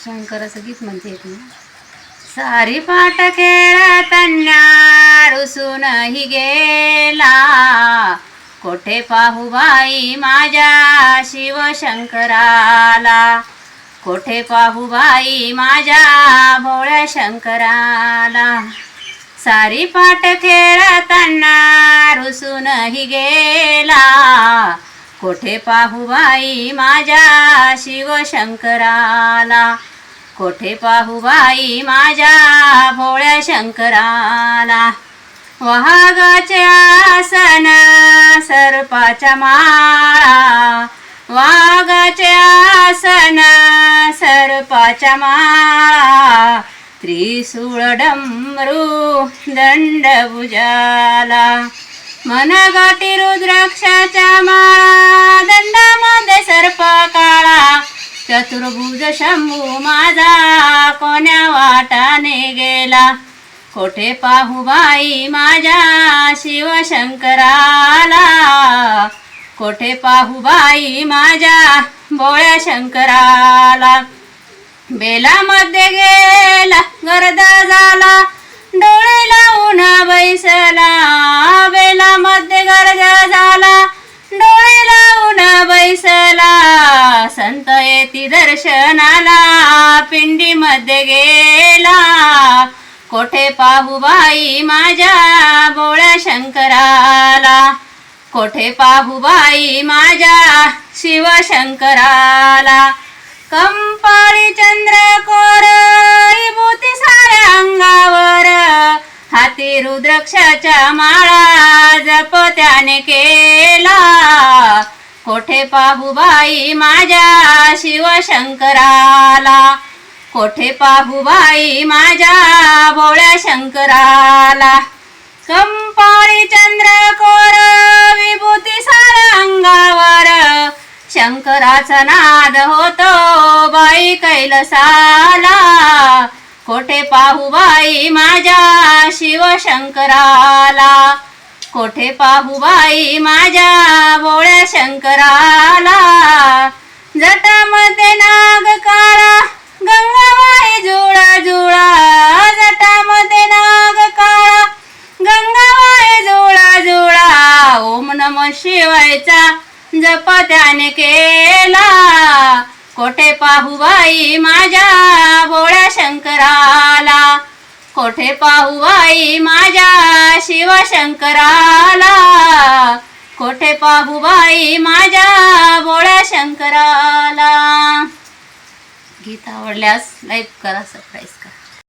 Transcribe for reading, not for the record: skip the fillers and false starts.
शंकराचं गीत म्हणते एक ना. सारी पाट खेळताना रुसूनही गेला, कोठे पाहू बाई माझ्या शिवशंकराला, कोठे पाहू बाई माझ्या भोळ्या शंकराला. सारी पाट खेळताना रुसूनही गेला, कोठे पाहू बाई माझ्या शिवशंकराला, कोठे पाहू बाई माझ्या भोळ्या शंकराला. वाघाचे आसन सर्पाच्या माळा, वाघाचे आसन सर्पाच्या माळा, त्रिशूळ डमरू दंडभुजाला. मनगाटी रुद्राक्षाच्या माळा, दंडामध्ये सर्प काळा, चतुर्भुज शंभू माझा कोण्या वाटाने गेला, कोठे पाहू बाई माझ्या शिवशंकराला, कोठे पाहू बाई माझ्या भोळ्या शंकराला. बेलामध्ये गेला गर्दा झाला, डोळे लावून बैसला, बेलामध्ये गर्दा झाला, डोळे लावून बैसला. संत येती दर्शनाला, पिंडीमध्ये गेला, कोठे पाहू बाई माझ्या भोळ्या शंकराला, कोठे पाहू बाई माझ्या शिवशंकराला. कंपाळी चंद्रकोर विभूती साऱ्या अंगावर, हाती रुद्राक्षाच्या माळा जप त्याने केला, कोठे पाहू बाई माझ्या शिवशंकराला, कोठे पाहू बाई माझ्या भोळ्या शंकराला. कंपाळी चंद्रकोर विभूती साऱ्या अंगावर, शंकराचा नाद होतो बाई कैलासाला, कोठे पाहू बाई माझ्या शिवशंकराला, कोठे पाहू बाई माझ्या भोळ्या शंकराला. जटामध्ये नाग काळा, गंगाबाई जुळा जुळा, जटामध्ये नाग काळा, गंगाबाई जुळा जुळा. ओम नमः शिवायचा जप त्याने केला, कोठे पाहू बाई माझ्या भोळ्या शंकराला, कोठे पाहू बाई माझ्या शिवशंकराला, कोठे पाहू बाई माझ्या भोळ्या शंकराला. गीत आवडल्यास लाईक करा, सबस्क्राईब करा.